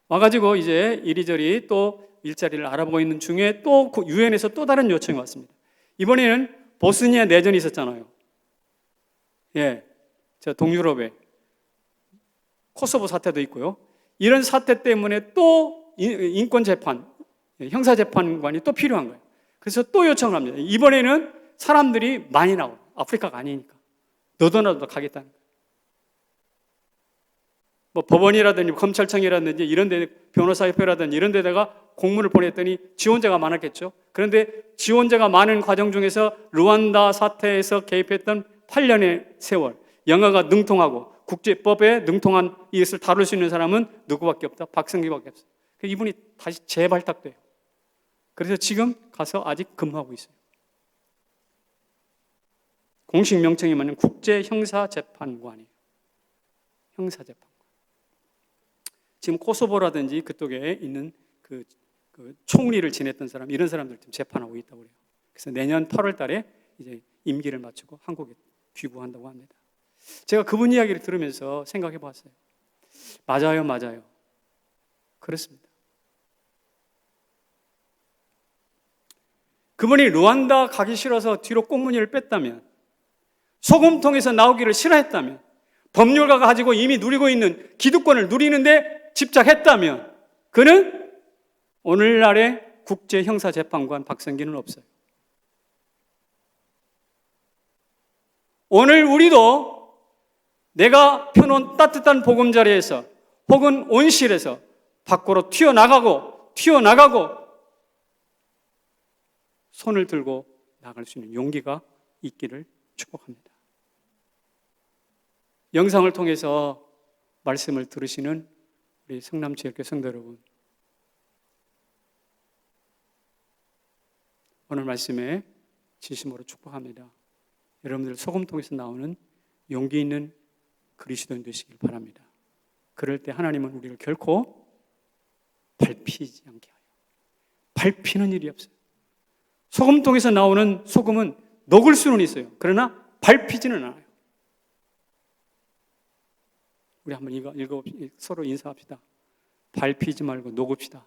와가지고 이제 이리저리 또 일자리를 알아보고 있는 중에 또 유엔에서 또 다른 요청이 왔습니다. 이번에는 보스니아 내전이 있었잖아요. 저 동유럽에 코소보 사태도 있고요. 이런 사태 때문에 또 인권재판, 형사재판관이 또 필요한 거예요. 그래서 또 요청을 합니다. 이번에는 사람들이 많이 나와요. 아프리카가 아니니까. 너도 가겠다는 거예요. 뭐 법원이라든지 검찰청이라든지 이런 데, 변호사협회라든지 이런 데다가 공문을 보냈더니 지원자가 많았겠죠. 그런데 지원자가 많은 과정 중에서 루안다 사태에서 개입했던 8년의 세월, 영어가 능통하고 국제법에 능통한 이것을 다룰 수 있는 사람은 누구밖에 없다? 박성기밖에 없어요. 이분이 다시 재발탁돼요. 그래서 지금 가서 아직 근무하고 있어요. 공식 명칭이 뭐냐면 국제형사재판관이에요. 형사재판관. 지금 코소보라든지 그쪽에 있는 그 총리를 지냈던 사람, 이런 사람들 지금 재판하고 있다고 그래요. 그래서 내년 8월 달에 이제 임기를 마치고 한국에 귀국한다고 합니다. 제가 그분 이야기를 들으면서 생각해 봤어요. 맞아요. 그렇습니다. 그분이 루안다 가기 싫어서 뒤로 꽁무니를 뺐다면, 소금통에서 나오기를 싫어했다면, 법률가가 가지고 이미 누리고 있는 기득권을 누리는데 집착했다면, 그는 오늘날의 국제형사재판관 박성기는 없어요. 오늘 우리도 내가 펴놓은 따뜻한 보금자리에서 혹은 온실에서 밖으로 튀어나가고 손을 들고 나갈 수 있는 용기가 있기를 축복합니다. 영상을 통해서 말씀을 들으시는 우리 성남지역교 성도 여러분, 오늘 말씀에 진심으로 축복합니다. 여러분들 소금통에서 나오는 용기 있는 그리스도인 되시길 바랍니다. 그럴 때 하나님은 우리를 결코 밟히지 않게 하여, 밟히는 일이 없어요. 소금통에서 나오는 소금은 녹을 수는 있어요. 그러나 밟히지는 않아요. 우리 한번 읽어 서로 인사합시다. 밟히지 말고 녹읍시다.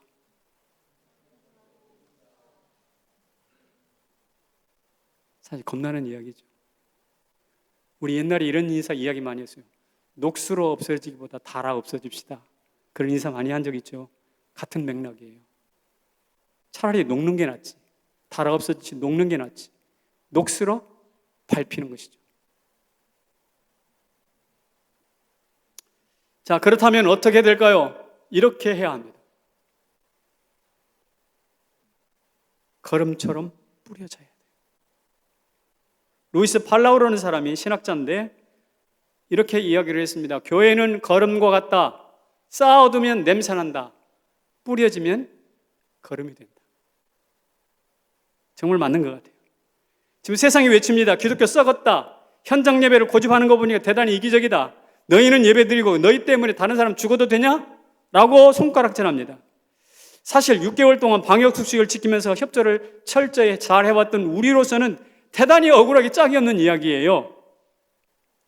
사실 겁나는 이야기죠. 우리 옛날에 이런 인사 이야기 많이 했어요. 녹수로 없어지기보다 달아 없어집시다. 그런 인사 많이 한 적 있죠. 같은 맥락이에요. 차라리 녹는 게 낫지, 달아 없어지지 녹는 게 낫지, 녹수로 밟히는 것이죠. 자, 그렇다면 어떻게 될까요? 이렇게 해야 합니다. 걸음처럼 뿌려져야 돼요. 루이스 팔라우라는 사람이 신학자인데 이렇게 이야기를 했습니다. 교회는 걸음과 같다. 쌓아두면 냄새난다. 뿌려지면 걸음이 된다. 정말 맞는 것 같아요. 지금 세상이 외칩니다. 기독교 썩었다. 현장 예배를 고집하는 거 보니까 대단히 이기적이다. 너희는 예배 드리고 너희 때문에 다른 사람 죽어도 되냐? 라고 손가락질합니다. 사실 6개월 동안 방역수칙을 지키면서 협조를 철저히 잘 해왔던 우리로서는 대단히 억울하게 짝이 없는 이야기예요.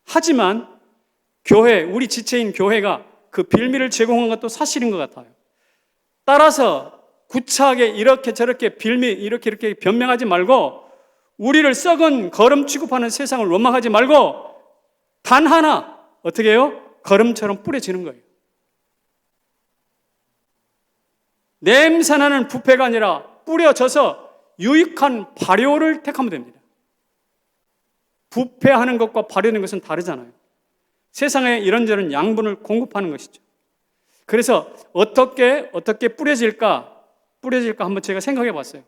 하지만 교회, 우리 지체인 교회가 그 빌미를 제공한 것도 사실인 것 같아요. 따라서 구차하게 이렇게 저렇게 이렇게 변명하지 말고 우리를 썩은 걸음 취급하는 세상을 원망하지 말고 단 하나 어떻게 해요? 걸음처럼 뿌려지는 거예요. 냄새나는 부패가 아니라 뿌려져서 유익한 발효를 택하면 됩니다. 부패하는 것과 발효하는 것은 다르잖아요. 세상에 이런저런 양분을 공급하는 것이죠. 그래서 어떻게 뿌려질까 한번 제가 생각해 봤어요.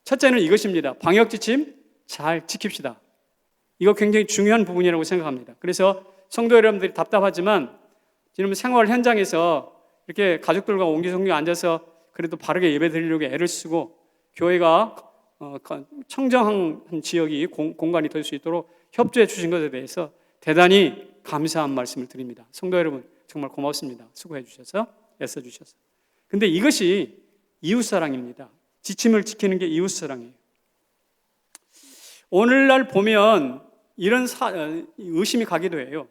첫째는 이것입니다. 방역 지침 잘 지킵시다. 이거 굉장히 중요한 부분이라고 생각합니다. 그래서 성도 여러분들이 답답하지만 지금 생활 현장에서 이렇게 가족들과 옹기종기 앉아서 그래도 바르게 예배 드리려고 애를 쓰고 교회가 청정한 지역이 공간이 될 수 있도록 협조해 주신 것에 대해서 대단히 감사한 말씀을 드립니다. 성도 여러분 정말 고맙습니다. 수고해 주셔서, 애써 주셔서. 근데 이것이 이웃사랑입니다. 지침을 지키는 게 이웃사랑이에요. 오늘날 보면 이런 의심이 가기도 해요.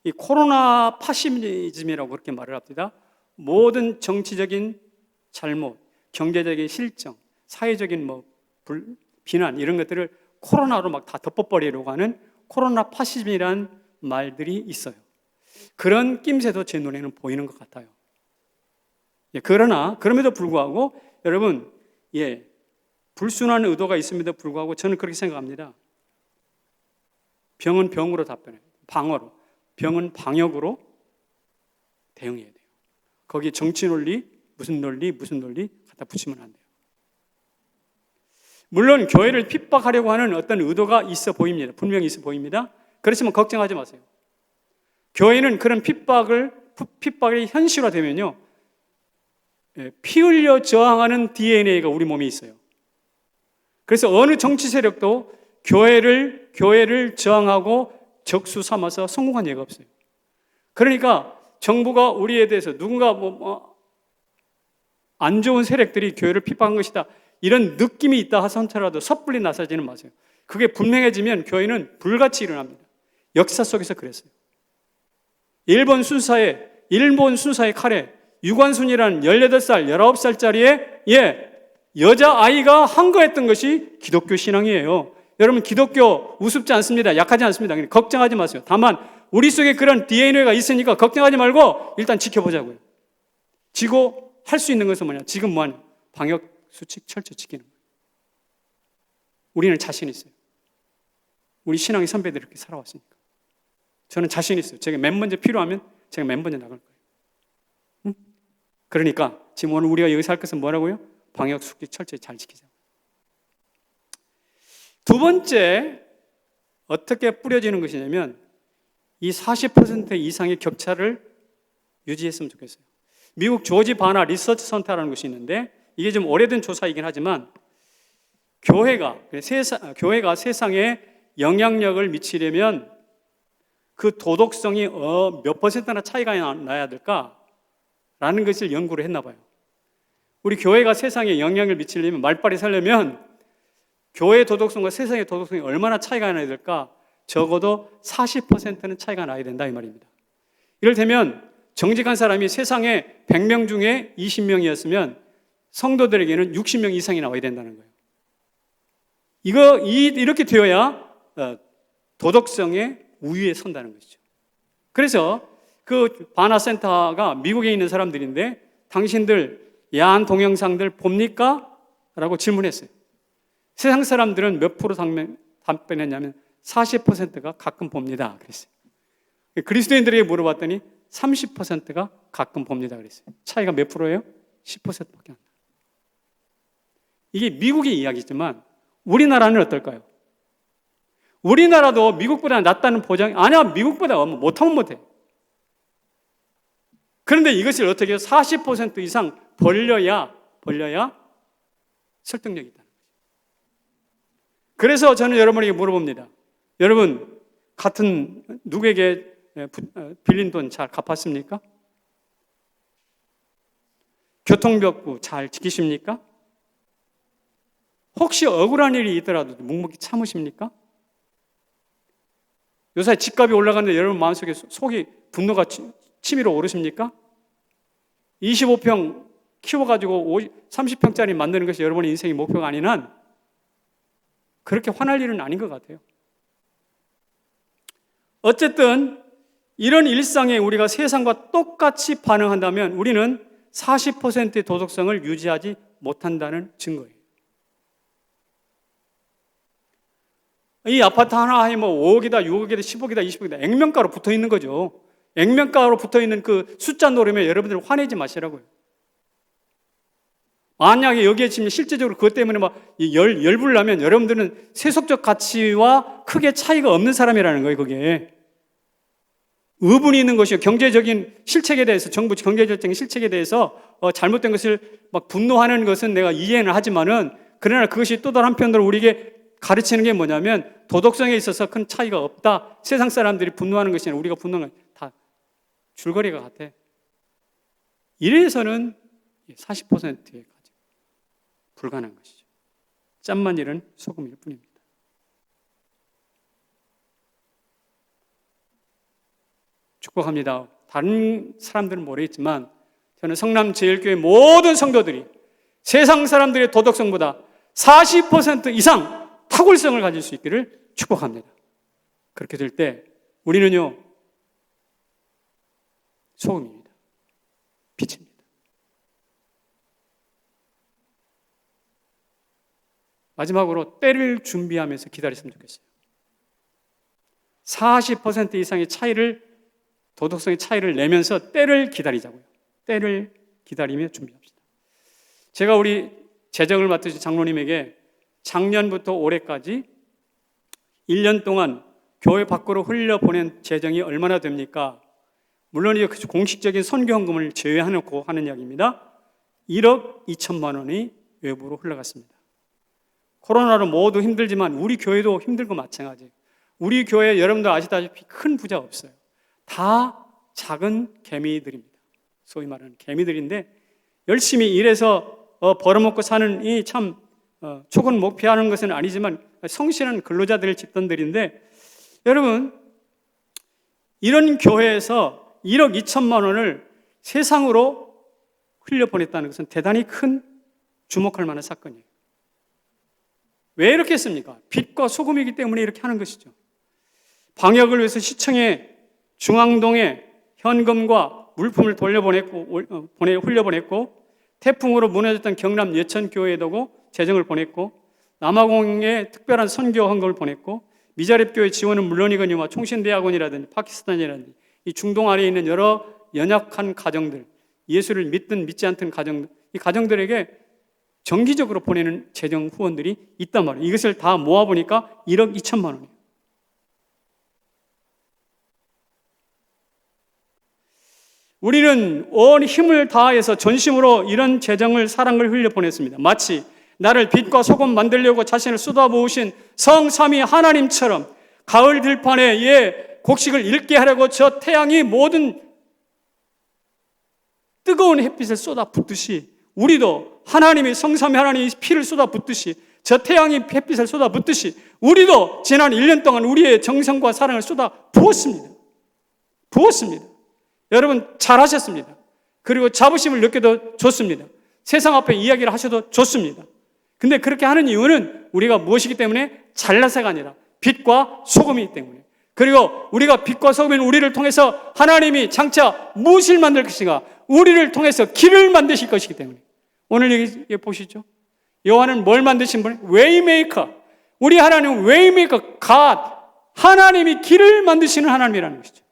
이 코로나 파시즘이라고 그렇게 말을 합니다. 모든 정치적인 잘못, 경제적인 실정, 사회적인 비난 이런 것들을 코로나로 막 다 덮어버리려고 하는 코로나 파시즘이라는 말들이 있어요. 그런 낌새도 제 눈에는 보이는 것 같아요. 그러나 그럼에도 불구하고 여러분, 불순한 의도가 있음에도 불구하고 저는 그렇게 생각합니다. 병은 병으로 답변해요. 방어로. 병은 방역으로 대응해야 돼요. 거기에 정치 논리, 무슨 논리 갖다 붙이면 안 돼요. 물론 교회를 핍박하려고 하는 어떤 의도가 있어 보입니다. 분명히 있어 보입니다. 그렇지만 걱정하지 마세요. 교회는 그런 핍박이 현실화되면요, 피 흘려 저항하는 DNA가 우리 몸에 있어요. 그래서 어느 정치 세력도 교회를 저항하고 적수 삼아서 성공한 예가 없어요. 그러니까 정부가 우리에 대해서 누군가 안 좋은 세력들이 교회를 핍박한 것이다, 이런 느낌이 있다 하선처라도 섣불리 나서지는 마세요. 그게 분명해지면 교회는 불같이 일어납니다. 역사 속에서 그랬어요. 일본 순사의 칼에 유관순이라는 18살, 19살짜리의 여자아이가 항거했던 것이 기독교 신앙이에요. 여러분, 기독교 우습지 않습니다. 약하지 않습니다. 걱정하지 마세요. 다만 우리 속에 그런 DNA가 있으니까 걱정하지 말고 일단 지켜보자고요. 지고 할 수 있는 것은 뭐냐? 지금 뭐하냐? 방역수칙 철저히 지키는 거예요. 우리는 자신 있어요. 우리 신앙의 선배들이 이렇게 살아왔으니까. 저는 자신 있어요. 제가 맨 먼저 필요하면 제가 맨 먼저 나갈 거예요. 응? 그러니까 지금 오늘 우리가 여기서 할 것은 뭐라고요? 방역수칙 철저히 잘 지키자. 두 번째, 어떻게 뿌려지는 것이냐면 이 40% 이상의 격차를 유지했으면 좋겠어요. 미국 조지 바나 리서치 센터라는 곳이 있는데, 이게 좀 오래된 조사이긴 하지만 교회가 세상에 영향력을 미치려면 그 도덕성이 몇 퍼센트나 차이가 나야 될까라는 것을 연구를 했나 봐요. 우리 교회가 세상에 영향을 미치려면, 말빨이 살려면 교회의 도덕성과 세상의 도덕성이 얼마나 차이가 나야 될까? 적어도 40%는 차이가 나야 된다, 이 말입니다. 이를테면 정직한 사람이 세상에 100명 중에 20명이었으면 성도들에게는 60명 이상이 나와야 된다는 거예요. 이렇게 되어야 도덕성의 우위에 선다는 것이죠. 그래서 그 바나센터가 미국에 있는 사람들인데, 당신들 야한 동영상들 봅니까? 라고 질문했어요. 세상 사람들은 몇 프로 답변했냐면 40%가 가끔 봅니다 그랬어요. 그리스도인들에게 물어봤더니 30%가 가끔 봅니다 그랬어요. 차이가 몇 프로예요? 10%밖에 안 나요. 이게 미국의 이야기지만 우리나라는 어떨까요? 우리나라도 미국보다 낫다는 보장이 아니야, 미국보다 못하면 못해. 그런데 이것을 어떻게 해요? 40% 이상 벌려야 설득력이 있다는 거죠. 그래서 저는 여러분에게 물어봅니다. 여러분, 같은 누구에게 빌린 돈 잘 갚았습니까? 교통벽부 잘 지키십니까? 혹시 억울한 일이 있더라도 묵묵히 참으십니까? 요새 집값이 올라가는데 여러분 마음속에 속이 분노가 치밀어 오르십니까? 25평 키워가지고 30평짜리 만드는 것이 여러분의 인생의 목표가 아닌 한 그렇게 화날 일은 아닌 것 같아요. 어쨌든 이런 일상에 우리가 세상과 똑같이 반응한다면 우리는 40%의 도덕성을 유지하지 못한다는 증거예요. 이 아파트 하나에 5억이다, 6억이다, 10억이다, 20억이다 액면가로 붙어 있는 거죠. 액면가로 붙어 있는 그 숫자 노름에 여러분들 화내지 마시라고요. 만약에 여기에 지금 실제적으로 그것 때문에 열불 나면 여러분들은 세속적 가치와 크게 차이가 없는 사람이라는 거예요, 그게. 의분이 있는 것이요. 경제적인 실책에 대해서, 정부 경제적인 실책에 대해서 잘못된 것을 분노하는 것은 내가 이해는 하지만은, 그러나 그것이 또 다른 한편으로 우리에게 가르치는 게 뭐냐면 도덕성에 있어서 큰 차이가 없다. 세상 사람들이 분노하는 것이 아니라 우리가 분노하는 건 다 줄거리가 같아. 이래서는 40%에 불가능한 것이죠. 짠만 잃은 소금일 뿐입니다. 축복합니다. 다른 사람들은 모르겠지만 저는 성남제일교회 모든 성도들이 세상 사람들의 도덕성보다 40% 이상 탁월성을 가질 수 있기를 축복합니다. 그렇게 될 때 우리는요, 소금입니다. 빛입니다. 마지막으로 때를 준비하면서 기다렸으면 좋겠어요. 40% 이상의 도덕성의 차이를 내면서 때를 기다리자고요. 때를 기다리며 준비합시다. 제가 우리 재정을 맡으신 장로님에게 작년부터 올해까지 1년 동안 교회 밖으로 흘려보낸 재정이 얼마나 됩니까? 물론 이 공식적인 선교헌금을 제외해놓고 하는 이야기입니다. 1억 2천만 원이 외부로 흘러갔습니다. 코로나로 모두 힘들지만 우리 교회도 힘들고 마찬가지예요. 우리 교회 여러분들 아시다시피 큰 부자 없어요. 다 작은 개미들입니다. 소위 말하는 개미들인데 열심히 일해서 벌어먹고 사는 이 참 초건 목표하는 것은 아니지만 성실한 근로자들 집단들인데, 여러분 이런 교회에서 1억 2천만 원을 세상으로 흘려보냈다는 것은 대단히 큰 주목할 만한 사건이에요. 왜 이렇게 했습니까? 빛과 소금이기 때문에 이렇게 하는 것이죠. 방역을 위해서 시청에 중앙동에 현금과 물품을 흘려보냈고, 태풍으로 무너졌던 경남 예천교회에도 재정을 보냈고, 남아공에 특별한 선교 헌금을 보냈고, 미자립교회 지원은 물론이거니와 총신대학원이라든지 파키스탄이라든지 이 중동 아래에 있는 여러 연약한 가정들, 예수를 믿든 믿지 않든 가정들, 이 가정들에게 정기적으로 보내는 재정 후원들이 있단 말이에요. 이것을 다 모아보니까 1억 2천만 원이에요. 우리는 온 힘을 다해서 전심으로 이런 재정을, 사랑을 흘려보냈습니다. 마치 나를 빛과 소금 만들려고 자신을 쏟아부으신 성삼위 하나님처럼 가을 들판에 곡식을 읽게 하려고 저 태양이 모든 뜨거운 햇빛을 쏟아붓듯이 우리도 하나님이, 성삼위 하나님이 피를 쏟아붓듯이, 저 태양이 햇빛을 쏟아붓듯이 우리도 지난 1년 동안 우리의 정성과 사랑을 쏟아부었습니다. 여러분 잘하셨습니다. 그리고 자부심을 느껴도 좋습니다. 세상 앞에 이야기를 하셔도 좋습니다. 근데 그렇게 하는 이유는 우리가 무엇이기 때문에? 잘나서가 아니라 빛과 소금이기 때문에. 그리고 우리가 빛과 소금인 우리를 통해서 하나님이 장차 무엇을 만들 것인가? 우리를 통해서 길을 만드실 것이기 때문에. 오늘 여기 보시죠. 여호와는 뭘 만드신 분? 웨이메이커. 우리 하나님은 웨이메이커, 갓. 하나님이 길을 만드시는 하나님이라는 것이죠.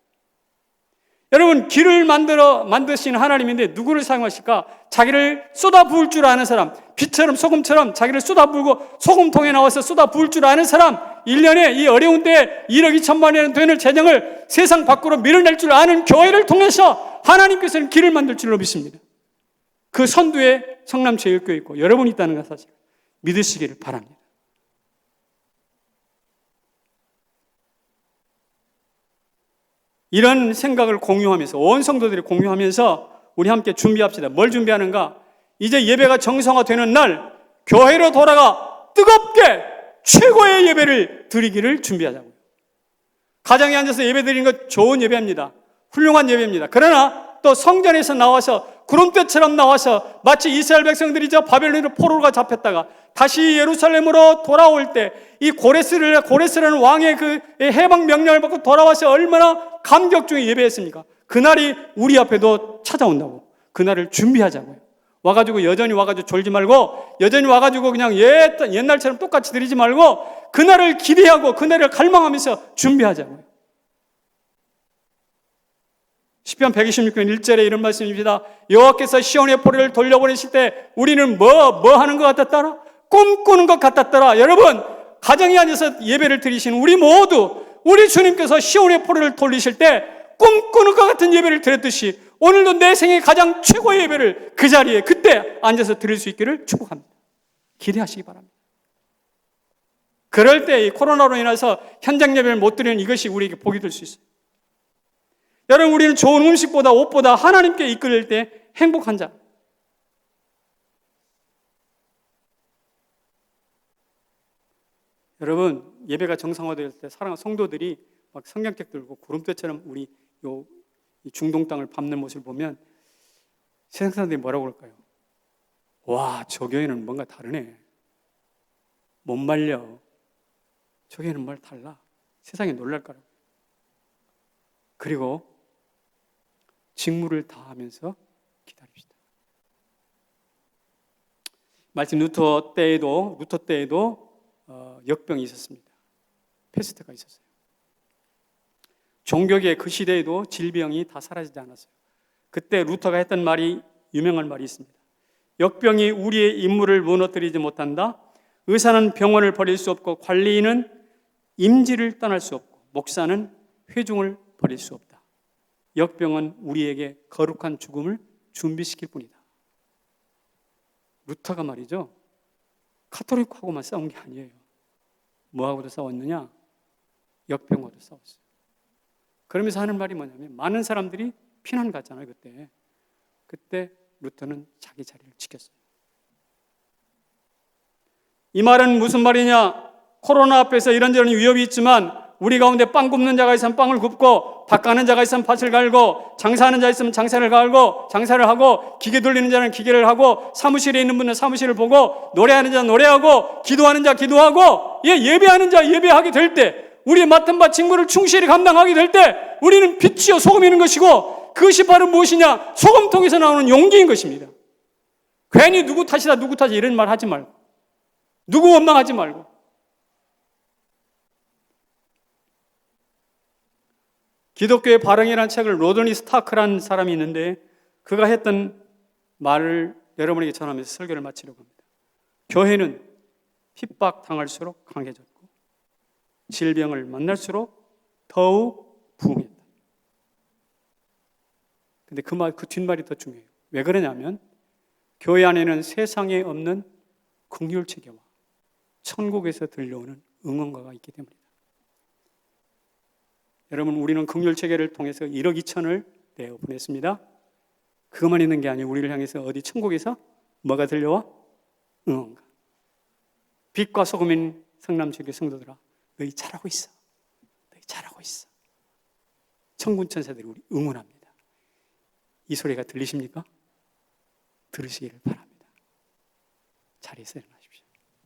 여러분, 길을 만드시는 하나님인데 누구를 사용하실까? 자기를 쏟아부을 줄 아는 사람, 빛처럼 소금처럼 자기를 쏟아부고 소금통에 나와서 쏟아부을 줄 아는 사람, 1년에 이 어려운 때에 1억 2천만 원 되는 재정을 세상 밖으로 밀어낼 줄 아는 교회를 통해서 하나님께서는 길을 만들 줄로 믿습니다. 그 선두에 성남제일교회 있고 여러분이 있다는 것 사실 믿으시기를 바랍니다. 이런 생각을 공유하면서, 온 성도들이 공유하면서 우리 함께 준비합시다. 뭘 준비하는가? 이제 예배가 정상화되는 날 교회로 돌아가 뜨겁게 최고의 예배를 드리기를 준비하자고요. 가정에 앉아서 예배 드리는 것 좋은 예배입니다. 훌륭한 예배입니다. 그러나 또 성전에서 나와서 구름대처럼 나와서 마치 이스라엘 백성들이 저 바벨론으로 포로가 잡혔다가 다시 예루살렘으로 돌아올 때 이 고레스라는 왕의 그 해방 명령을 받고 돌아와서 얼마나 감격 중에 예배했습니까? 그날이 우리 앞에도 찾아온다고. 그날을 준비하자고요. 와가지고 여전히 와가지고 졸지 말고, 여전히 와가지고 그냥 옛날처럼 똑같이 드리지 말고 그날을 기대하고 그날을 갈망하면서 준비하자고요. 시편 126편 1절에 이런 말씀입니다. 여호와께서 시온의 포로를 돌려보내실 때 우리는 뭐 하는 것 같았더라? 꿈꾸는 것 같았더라. 여러분, 가정에 앉아서 예배를 드리시는 우리 모두, 우리 주님께서 시온의 포로를 돌리실 때 꿈꾸는 것 같은 예배를 드렸듯이 오늘도 내 생애 가장 최고의 예배를 그 자리에 그때 앉아서 드릴 수 있기를 축복합니다. 기대하시기 바랍니다. 그럴 때 이 코로나로 인해서 현장 예배를 못 드리는 이것이 우리에게 복이 될 수 있어요. 여러분, 우리는 좋은 음식보다 옷보다 하나님께 이끌릴 때 행복한 자. 여러분, 예배가 정상화될 때 사랑하는 성도들이 막 성경책 들고 구름대처럼 우리 이 중동 땅을 밟는 모습을 보면 세상 사람들이 뭐라고 그럴까요? 와, 저 교회는 뭔가 다르네. 못 말려. 저 교회는 뭘 달라. 세상에 놀랄 거라고. 그리고 직무를 다하면서 기다립시다. 말씀 루터 때에도 역병이 있었습니다. 패스트가 있었어요. 종교계 그 시대에도 질병이 다 사라지지 않았어요. 그때 루터가 했던 말이, 유명한 말이 있습니다. 역병이 우리의 임무를 무너뜨리지 못한다. 의사는 병원을 버릴 수 없고 관리인은 임지를 떠날 수 없고 목사는 회중을 버릴 수 없다. 역병은 우리에게 거룩한 죽음을 준비시킬 뿐이다. 루터가 말이죠. 카톨릭하고만 싸운 게 아니에요. 뭐하고도 싸웠느냐? 역병하고도 싸웠어요. 그러면서 하는 말이 뭐냐면 많은 사람들이 피난 갔잖아요. 그때 루터는 자기 자리를 지켰어요. 이 말은 무슨 말이냐? 코로나 앞에서 이런저런 위협이 있지만 우리 가운데 빵 굽는 자가 있으면 빵을 굽고 밭 가는 자가 있으면 밭을 갈고 장사하는 자 있으면 장사를 갈고 장사를 하고 기계 돌리는 자는 기계를 하고 사무실에 있는 분은 사무실을 보고 노래하는 자는 노래하고 기도하는 자 기도하고 예배하는 자 예배하게 될 때 우리의 맡은 바 직무를 충실히 감당하게 될 때 우리는 빛이요 소금이는 것이고 그것이 바로 무엇이냐? 소금통에서 나오는 용기인 것입니다. 괜히 누구 탓이다 누구 탓이다 이런 말 하지 말고 누구 원망하지 말고 기독교의 발흥이라는 책을 로드니 스타크라는 사람이 있는데 그가 했던 말을 여러분에게 전하면서 설교를 마치려고 합니다. 교회는 핍박당할수록 강해졌고 질병을 만날수록 더욱 부흥했다. 근데 그 뒷말이 더 중요해요. 왜 그러냐면 교회 안에는 세상에 없는 긍휼체계와 천국에서 들려오는 응원가가 있기 때문이다. 여러분, 우리는 긍휼체계를 통해서 1억 2천을 내어 보냈습니다. 그것만 있는 게 아니에요. 우리를 향해서 어디 천국에서 뭐가 들려와? 응원가. 빛과 소금인 성남주교 성도들아, 너희 잘하고 있어. 너희 잘하고 있어. 천군 천사들이 우리 응원합니다. 이 소리가 들리십니까? 들으시기를 바랍니다. 자리에서 일어나세요.